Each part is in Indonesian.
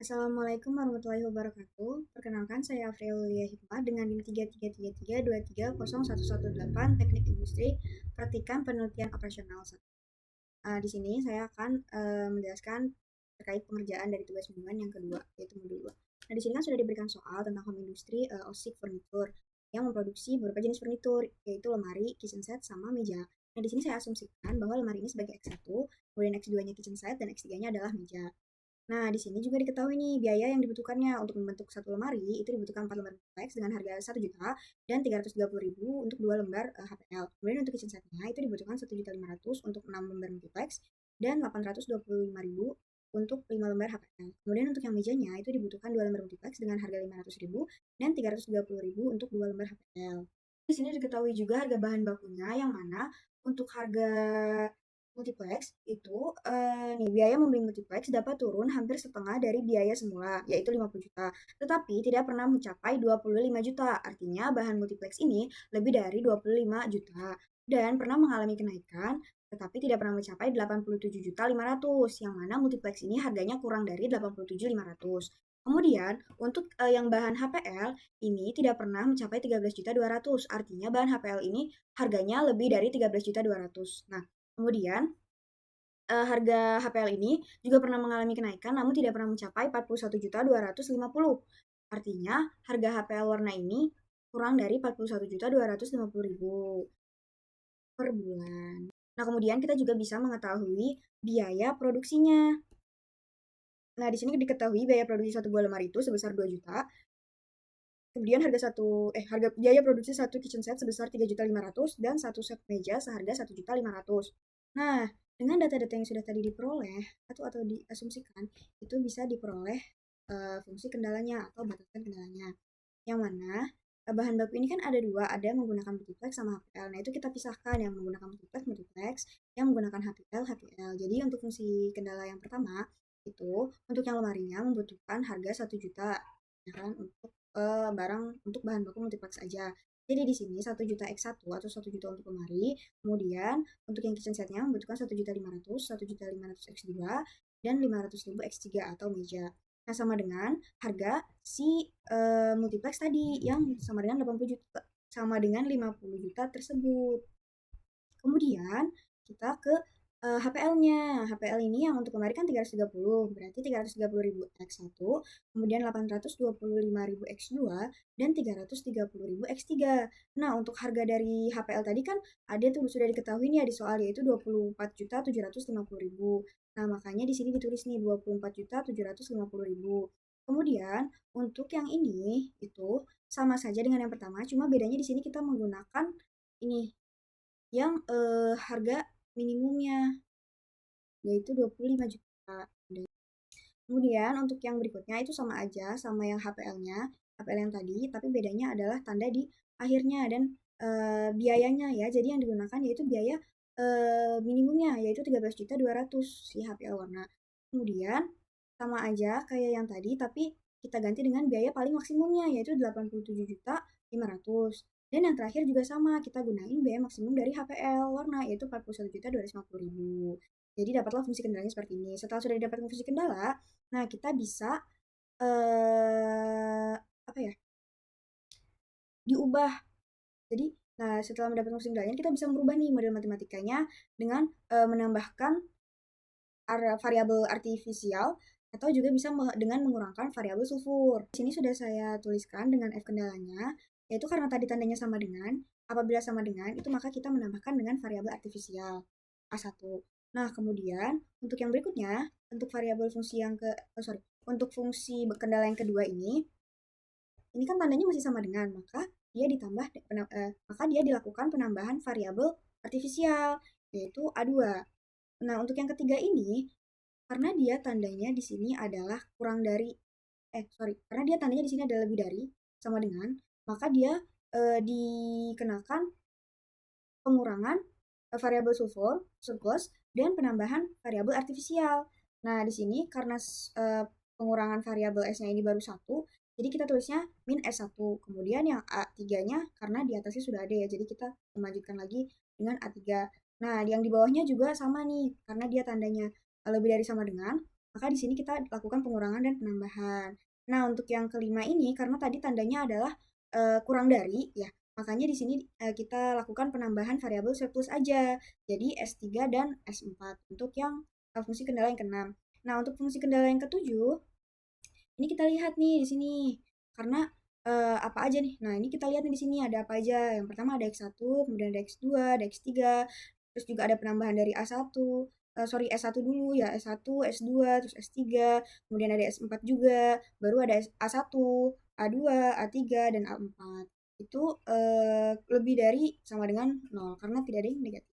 Assalamualaikum warahmatullahi wabarakatuh. Perkenalkan, saya Afriaulia Hikmah dengan NIM 3333230118 Teknik Industri Praktikan Penelitian Operasional 1. Di sini saya akan menjelaskan terkait pengerjaan dari tugas mingguan yang kedua, yaitu modul 2. Nah, di sini kan sudah diberikan soal tentang home industry OSIK furniture yang memproduksi beberapa jenis furnitur, yaitu lemari, kitchen set, sama meja. Nah, di sini saya asumsikan bahwa lemari ini sebagai X1, kemudian X2-nya kitchen set, dan X3-nya adalah meja. Nah, di sini juga diketahui nih biaya yang dibutuhkannya untuk membentuk satu lemari itu dibutuhkan 4 lembar multiplex dengan harga 1 juta dan 330.000 untuk 2 lembar HPL. Kemudian untuk kitchen setnya itu dibutuhkan 1.500.000 untuk 6 lembar multiplex dan 825.000 untuk 5 lembar HPL. Kemudian untuk yang mejanya itu dibutuhkan 2 lembar multiplex dengan harga 500.000 dan 330.000 untuk 2 lembar HPL. Di sini diketahui juga harga bahan bakunya yang mana untuk harga multiplex itu biaya membeli multiplex dapat turun hampir setengah dari biaya semula, yaitu 50 juta. Tetapi tidak pernah mencapai 25 juta. Artinya bahan multiplex ini lebih dari 25 juta dan pernah mengalami kenaikan tetapi tidak pernah mencapai 87.500.000 yang mana multiplex ini harganya kurang dari 87.500.000. Kemudian untuk yang bahan HPL ini tidak pernah mencapai 13.200.000. Artinya bahan HPL ini harganya lebih dari 13.200.000. Nah, kemudian harga HPL ini juga pernah mengalami kenaikan namun tidak pernah mencapai 41.250.000. Artinya harga HPL warna ini kurang dari 41.250.000 per bulan. Nah, kemudian kita juga bisa mengetahui biaya produksinya. Nah, di sini diketahui biaya produksi satu buah lemari itu sebesar 2 juta. Kemudian harga biaya produksi satu kitchen set sebesar 3.500.000 dan satu set meja seharga 1.500.000. Nah, dengan data-data yang sudah tadi diperoleh atau diasumsikan, itu bisa diperoleh fungsi kendalanya atau batasan kendalanya. Yang mana bahan baku ini kan ada dua, ada yang menggunakan multiplex sama HPL. Nah, itu kita pisahkan yang menggunakan multiplex, yang menggunakan HPL. Jadi untuk fungsi kendala yang pertama itu untuk yang lemarinya membutuhkan harga 1 juta, ya kan, untuk barang untuk bahan baku multiplex aja. Jadi di sini 1 juta X1 atau 1 juta untuk lemari, kemudian untuk yang kitchen setnya membutuhkan 1.500.000, 1.500.000 X2, dan 500.000 X3 atau meja. Nah, sama dengan harga si multiplex tadi yang sama dengan 80 juta, sama dengan 50 juta tersebut. Kemudian kita ke HPL-nya. HPL ini yang untuk lemari kan 330, berarti 330.000 X1, kemudian 825.000 X2, dan 330.000 X3. Nah, untuk harga dari HPL tadi kan ada tuh sudah diketahui nih ya di soal, yaitu 24.750.000. Nah, makanya di sini ditulis nih 24.750.000. Kemudian untuk yang ini itu sama saja dengan yang pertama, cuma bedanya di sini kita menggunakan ini yang harga minimumnya yaitu 25 juta. Kemudian untuk yang berikutnya itu sama aja sama yang HPL-nya, HPL yang tadi, tapi bedanya adalah tanda di akhirnya dan biayanya ya. Jadi yang digunakan yaitu biaya minimumnya yaitu 13.200 si HPL warna. Kemudian sama aja kayak yang tadi tapi kita ganti dengan biaya paling maksimumnya yaitu 87.500.000. Dan yang terakhir juga sama, kita gunain biaya maksimum dari HPL warna yaitu 41.250.000. Jadi dapatlah fungsi kendalanya seperti ini. Setelah sudah didapatkan fungsi kendala, nah kita bisa apa ya? Diubah. Jadi, nah setelah mendapatkan fungsi kendalanya, kita bisa merubah nih model matematikanya dengan menambahkan variabel artifisial atau juga bisa dengan mengurangkan variabel sulfur. Di sini sudah saya tuliskan dengan F kendalanya, yaitu karena tadi tandanya sama dengan, apabila sama dengan, itu maka kita menambahkan dengan variabel artifisial A1. Nah, kemudian untuk yang berikutnya, untuk variabel fungsi yang untuk fungsi kendala yang kedua ini kan tandanya masih sama dengan, maka dia dilakukan penambahan variabel artifisial, yaitu A2. Nah, untuk yang ketiga ini, karena dia tandanya di sini adalah karena dia tandanya di sini adalah lebih dari, sama dengan, maka dia dikenakan pengurangan variabel sulfur, surplus, dan penambahan variabel artifisial. Nah, di sini karena pengurangan variabel S-nya ini baru satu, jadi kita tulisnya min S1. Kemudian yang A3-nya karena di atasnya sudah ada ya, jadi kita melanjutkan lagi dengan A3. Nah, yang di bawahnya juga sama nih, karena dia tandanya lebih dari sama dengan, maka di sini kita lakukan pengurangan dan penambahan. Nah, untuk yang kelima ini karena tadi tandanya adalah kurang dari ya, makanya di sini kita lakukan penambahan variabel surplus aja. Jadi S3 dan S4 untuk yang fungsi kendala yang keenam. Nah, untuk fungsi kendala yang ketujuh, ini kita lihat nih di sini. Karena apa aja nih? Nah, ini kita lihat nih di sini ada apa aja. Yang pertama ada X1, kemudian ada X2, ada X3, terus juga ada penambahan dari A1, sorry S1 dulu ya, S1, S2, terus S3, kemudian ada S4 juga, baru ada A1, A2, A3, dan A4. Itu lebih dari sama dengan 0 karena tidak ada yang negatif.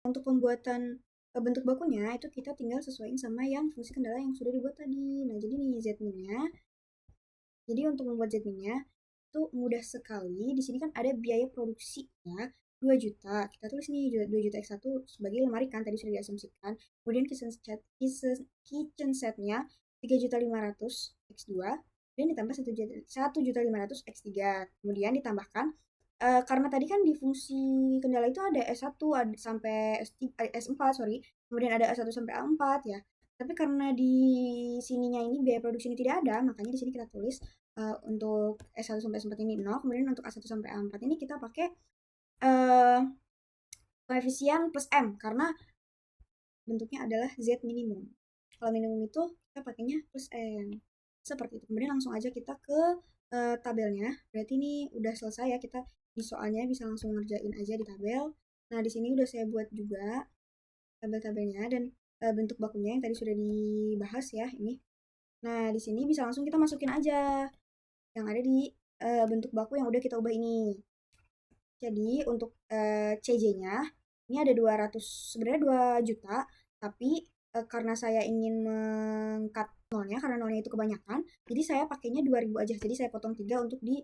Untuk pembuatan bentuk bakunya itu kita tinggal sesuaiin sama yang fungsi kendala yang sudah dibuat tadi. Nah, jadi nih Z-nya. Jadi untuk membuat Z-nya itu mudah sekali. Di sini kan ada biaya produksi ya 2 juta. Kita tulis nih 2 juta X1 sebagai lemari kan tadi sudah diasumsikan. Kemudian kitchen setnya 3.500.000 X2 dan ditambah 1.500.000 X3. Kemudian ditambahkan karena tadi kan di fungsi kendala itu ada S1 sampai S3, S4 sorry, kemudian ada S1 sampai A4 ya. Tapi karena di sininya ini biaya produksi ini tidak ada, makanya di sini kita tulis untuk S1 sampai S4 ini 0, kemudian untuk A1 sampai A4 ini kita pakai uh, koefisien plus M karena bentuknya adalah Z minimum. Kalau minimum itu kita pakainya plus M. Seperti itu. Kemudian langsung aja kita ke tabelnya. Berarti ini udah selesai ya, kita di soalnya bisa langsung ngerjain aja di tabel. Nah, di sini udah saya buat juga tabel-tabelnya dan bentuk bakunya yang tadi sudah dibahas ya ini. Nah, di sini bisa langsung kita masukin aja yang ada di bentuk baku yang udah kita ubah ini. Jadi untuk CJ-nya ini ada 200 sebenarnya 2 juta, tapi karena saya ingin mengkat nolnya karena nolnya itu kebanyakan, jadi saya pakainya 2.000 aja. Jadi saya potong 3 untuk di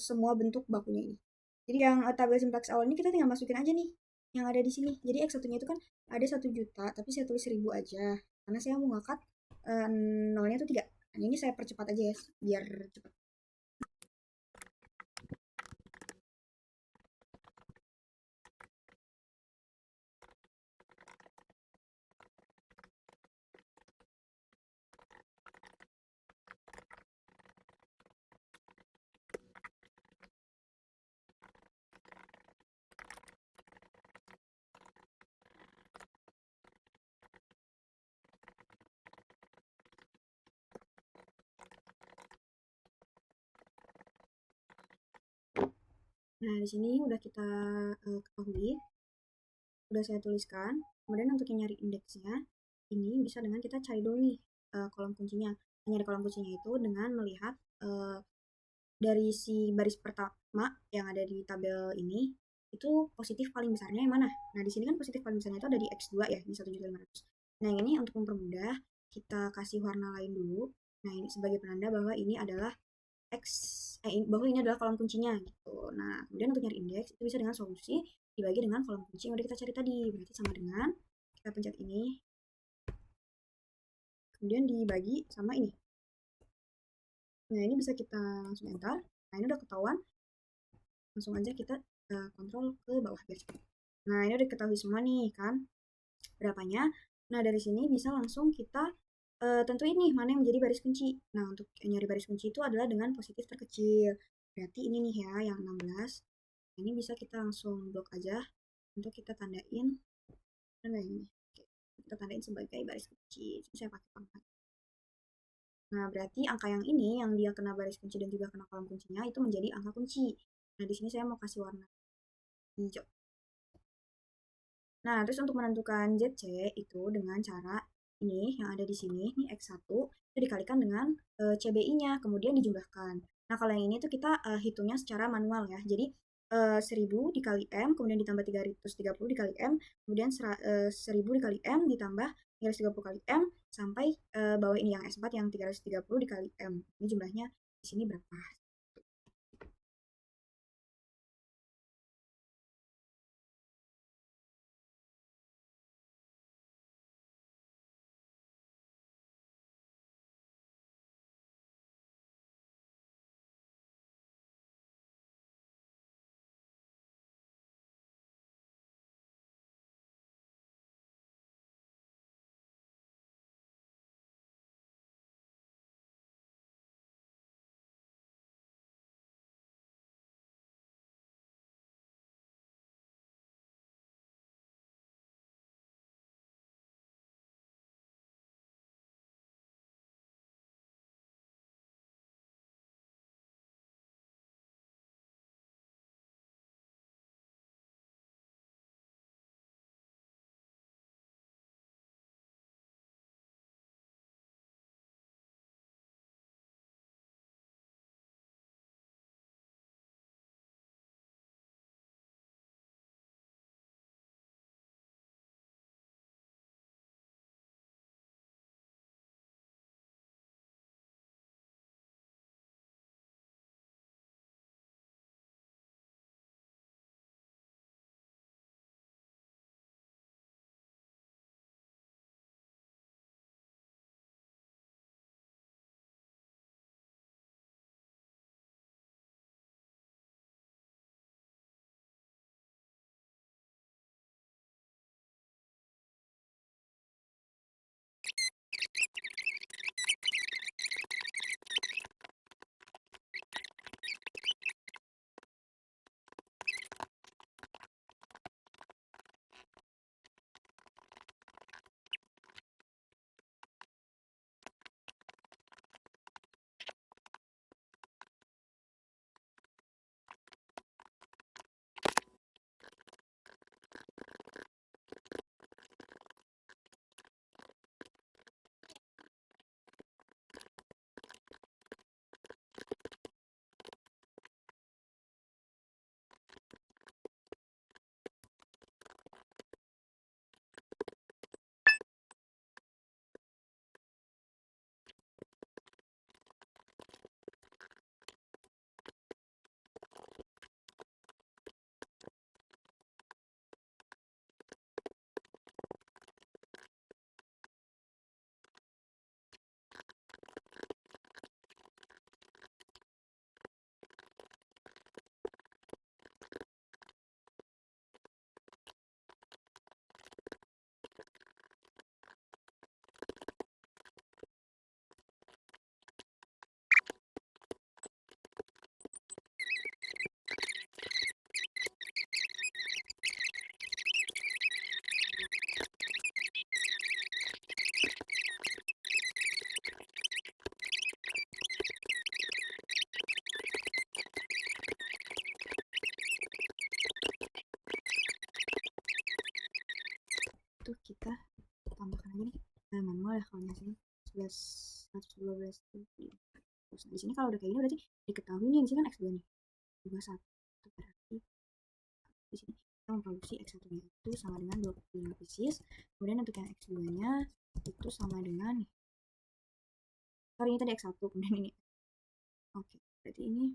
semua bentuk bakunya ini. Jadi yang tabel simpleks awal ini kita tinggal masukin aja nih yang ada di sini. Jadi X1-nya itu kan ada 1 juta, tapi saya tulis 1.000 aja. Karena saya mau ngangkat nolnya itu 3. Nah, ini saya percepat aja ya biar cepat. Nah, di sini udah kita ketahui, udah saya tuliskan. Kemudian untuk yang nyari indeksnya, ini bisa dengan kita cari dulu nih kolom kuncinya. Nyari kolom kuncinya itu dengan melihat dari si baris pertama yang ada di tabel ini, itu positif paling besarnya yang mana? Nah, di sini kan positif paling besarnya itu ada di X2 ya, di 1.500.000. Nah, yang ini untuk mempermudah, kita kasih warna lain dulu. Nah, ini sebagai penanda bahwa ini adalah X bahwa ini adalah kolom kuncinya gitu. Nah, kemudian untuk nyari indeks itu bisa dengan solusi dibagi dengan kolom kunci yang udah kita cari tadi. Berarti sama dengan kita pencet ini, kemudian dibagi sama ini. Nah, ini bisa kita langsung enter. Nah, ini udah ketahuan. Langsung aja kita kontrol ke bawah biar cepat. Nah, ini udah ketahui semua nih kan berapanya. Nah, dari sini bisa langsung kita tentuin nih mana yang menjadi baris kunci. Nah, untuk nyari baris kunci itu adalah dengan positif terkecil. Berarti ini nih ya, yang 16. Ini bisa kita langsung blok aja untuk kita tandain. Mana ini? Oke, kita tandain sebagai baris kunci. Jadi saya pakai pangkat. Nah, berarti angka yang ini, yang dia kena baris kunci dan juga kena kolom kuncinya, itu menjadi angka kunci. Nah, di sini saya mau kasih warna hijau. Nah, terus untuk menentukan ZC itu dengan cara ini yang ada di sini, ini X1, itu dikalikan dengan CBI-nya, kemudian dijumlahkan. Nah, kalau yang ini tuh kita hitungnya secara manual ya. Jadi 1000 dikali M, kemudian ditambah 330 dikali M, kemudian 1000 dikali M ditambah 330 kali M, sampai bawah ini yang S4 yang 330 dikali M. Ini jumlahnya di sini berapa? itu kita tambahkan aja nih manual ya kalau hasilnya 112 terus di sini kalau udah kayak gini berarti diketahui nih di sini kan x2 nih 21 berarti di sini kita memproduksi x1 nya itu sama dengan 25 pieces, kemudian untuk yang x2 nya itu sama dengan sorry ini tadi x1 kemudian ini oke berarti ini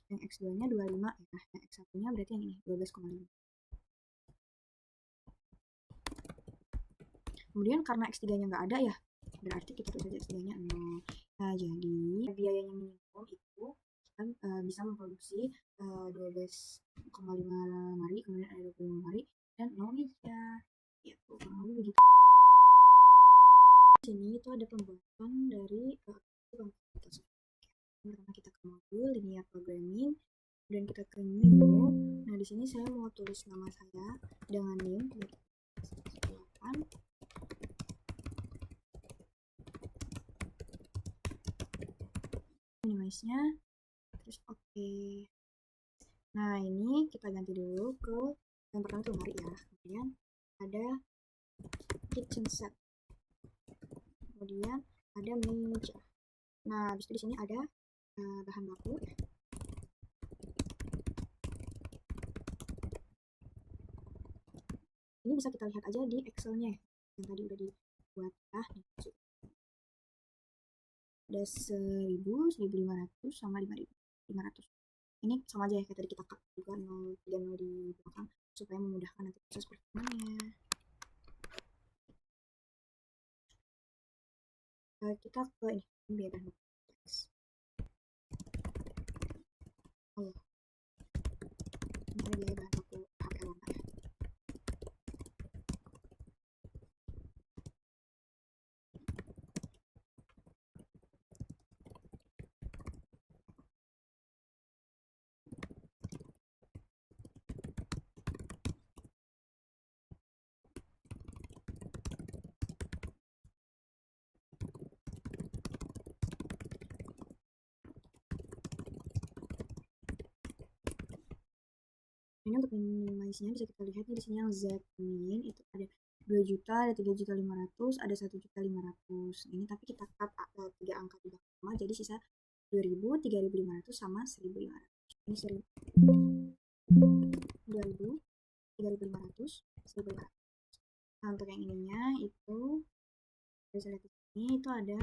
yang x2 nya 25 ya, yang x1 nya berarti yang ini 12,5. Kemudian karena x3 nya nggak ada ya berarti kita tulis saja x3 nya 0. Nah jadi biayanya minimum itu kan bisa memproduksi 12,5 lemari, kemudian ada 25 lemari dan 0 nih ya itu kurang lebih begitu. Di sini itu ada pembuatan dari pertama kita ke modul linear programming, kemudian kita ke new. Nah di sini saya mau tulis nama saya dengan name 8. Minimize-nya terus oke. Nah ini kita ganti dulu ke yang pertama tuh lemari ya, kemudian ada kitchen set, kemudian ada meja. Nah habis itu di sini ada bahan baku ya. Ini bisa kita lihat aja di Excel-nya yang tadi udah dibuat ya. Ada 1000, 1500 sama 5500. Ini sama aja ya kayak tadi kita cut juga 0,30 di belakang supaya memudahkan nanti proses perhitungannya. Kita ke ini biaya bahan baku. Oh, ini biaya bahan baku HP warna ya. Ini untuk minimize-nya bisa kita lihat nih di sini yang Z min itu ada 2 juta, ada 3.500.000, ada 1.500.000. Ini tapi kita cut 3 angka di belakang jadi sisa 2.000, 3.500 sama 1.500. Ini 2.000, 3.500, 1.500. Nah untuk yang ininya itu bisa lihat di sini itu ada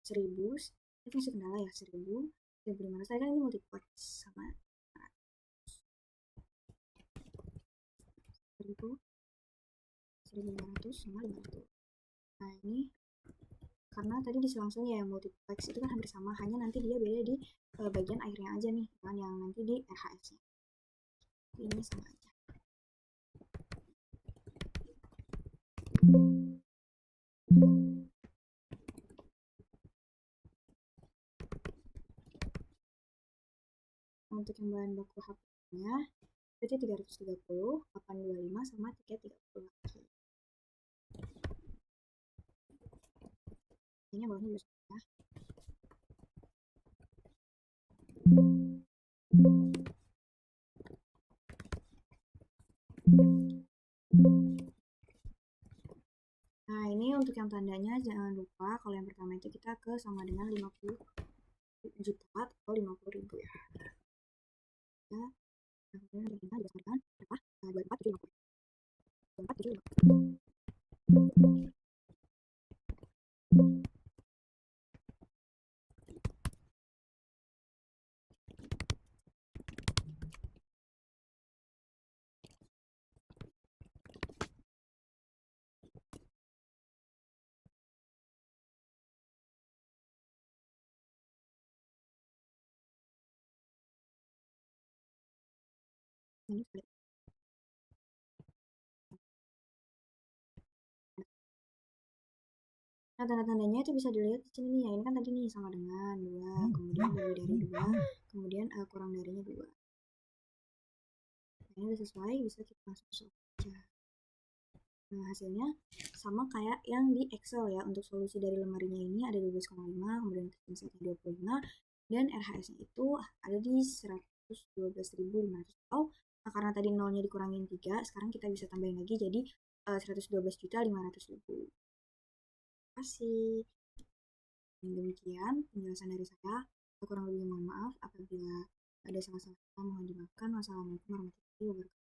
1.000, ini fungsi kendala ya 1.000, 3.500. Saya kan ini multiplex sama 1.500 sama 500. Nah ini karena tadi diselang-seling ya yang multiplex itu kan hampir sama, hanya nanti dia beda di bagian akhirnya aja nih kan yang nanti di RHS nya ini sama aja. Untuk yang bahan baku HP-nya berarti 330, 825 sama 330 lagi. Ini bawahnya juga sama ya. Nah ini untuk yang tandanya jangan lupa kalau yang pertama itu kita ke sama dengan 50 juta atau 50.000 ya. Ya, kemudian yang kita dibesarkan berapa? 24.750. Ini sudah. Nah, tanda-tandanya itu bisa dilihat di sini nih ya. Ini kan tadi nih sama dengan 2, kemudian lebih dari 2, kemudian kurang darinya 2. Nah, ini udah sesuai, bisa kita langsung solve aja. Nah, hasilnya sama kayak yang di Excel ya. Untuk solusi dari lemarinya ini ada 12,5, kemudian kitchen setnya 25, dan RHS-nya itu ada di 112.500. Oh, nah karena tadi nolnya dikurangin 3, sekarang kita bisa tambahin lagi jadi 112.500.000. Terima kasih. Demikian penjelasan dari saya. Kurang lebih mohon maaf apabila ada salah-salah kata, mohon dimaafkan. Wassalamualaikum warahmatullahi wabarakatuh.